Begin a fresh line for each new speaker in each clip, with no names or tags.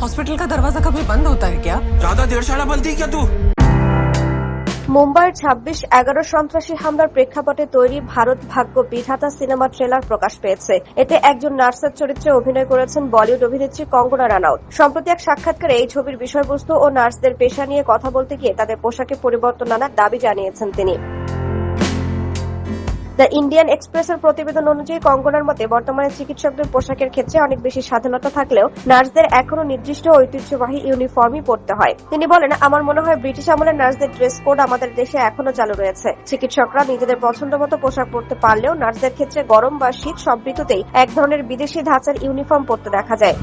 Hospital का दरवाजा कभी बंद होता है क्या?
ज्यादा देर शाला बोलती क्या तू?
মুম্বাইয়ের 26/11 সন্ত্রাসী হামলার প্রেক্ষাপটে তৈরি ভারত ভাগ্য বিধাতা সিনেমা ট্রেলার প্রকাশ পেয়েছে। এতে একজন নার্সের চরিত্রে অভিনয় করেছেন বলিউড অভিনেত্রী কঙ্গনা রানাউত। সম্প্রতি এক সাক্ষাৎকারে এই ছবির বিষয়বস্তু ও নার্সদের পেশা নিয়ে কথা বলতে গিয়ে তাদের পোশাকে পরিবর্তন আনার দাবি জানিয়েছেন তিনি। দ্য ইন্ডিয়ান এক্সপ্রেসের প্রতিবেদন অনুযায়ী কঙ্গনার মতে বর্তমানে চিকিৎসকদের পোশাকের ক্ষেত্রে অনেক বেশি স্বাধীনতা থাকলেও নার্সদের এখনো নির্দিষ্ট ঐতিহ্যবাহী ইউনিফর্মই পরতে হয়। তিনি বলেন, আমার মনে হয় ব্রিটিশ আমলের নার্সদের ড্রেস কোড আমাদের দেশে এখনো চালু রয়েছে। চিকিৎসকরা নিজেদের পছন্দ মতো পোশাক পরতে পারলেও নার্সদের ক্ষেত্রে গরম বা শীত সব ঋতুতেই এক ধরনের বিদেশি ধাঁচের ইউনিফর্ম পরতে দেখা যায়।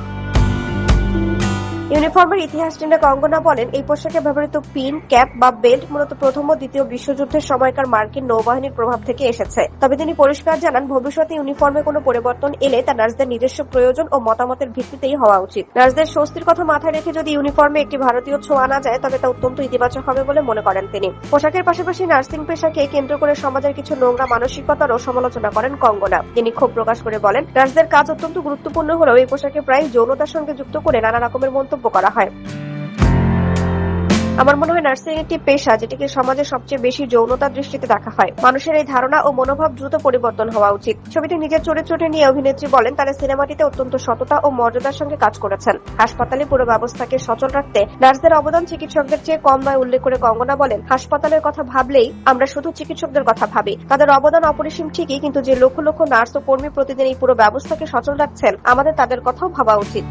ইউনিফর্মের ইতিহাস টেনে কঙ্গনা বলেন, এই পোশাকে ব্যবহৃত পিন, ক্যাপ বা বেল্ট মূলত প্রথম ও দ্বিতীয় বিশ্বযুদ্ধের সময়কার মার্কিন নৌবাহিনীর প্রভাব থেকে এসেছে। তবে তিনি পরিষ্কার জানান, ভবিষ্যতে ইউনিফর্মে কোনো পরিবর্তন এলে তা নার্সদের নিজস্ব প্রয়োজন ও মতামতের ভিত্তিতেই হওয়া উচিত। নার্সদের স্বস্তির কথা মাথায় রেখে যদি ইউনিফর্মে একটি ভারতীয় ছোঁয়া আনা যায় তবে তা অত্যন্ত ইতিবাচক হবে বলে মনে করেন তিনি। পোশাকের পাশাপাশি নার্সিং পেশাকে কেন্দ্র করে সমাজের কিছু নোংরা মানসিকতারও সমালোচনা করেন কঙ্গনা। তিনি ক্ষোভ প্রকাশ করে বলেন, নার্সদের কাজ অত্যন্ত গুরুত্বপূর্ণ হলেও এই পোশাকে প্রায় যৌনতার সঙ্গে যুক্ত করে নানা রকমের মন্তব্য করা হয়। আমার মনে হয় নার্সিং একটি পেশা যেটিকে সমাজে সবচেয়ে বেশি যৌনতার দৃষ্টিতে দেখা হয়। মানুষের এই ধারণা ও মনোভাব দ্রুত পরিবর্তন হওয়া উচিত। ছবিটি নিজের চরিত্রটি নিয়ে অভিনেত্রী বলেন, তারা সিনেমাটিতে অত্যন্ত সততা ও মর্যাদার সঙ্গে কাজ করেছেন। হাসপাতালে পুরো ব্যবস্থাকে সচল রাখতে নার্সদের অবদান চিকিৎসকদের চেয়ে কম নয় উল্লেখ করে কঙ্গনা বলেন, হাসপাতালের কথা ভাবলেই আমরা শুধু চিকিৎসকদের কথা ভাবি। তাদের অবদান অপরিসীম ঠিকই, কিন্তু যে লক্ষ লক্ষ নার্স ও কর্মী প্রতিদিন এই পুরো ব্যবস্থাকে সচল রাখছেন আমাদের তাদের কথাও ভাবা উচিত।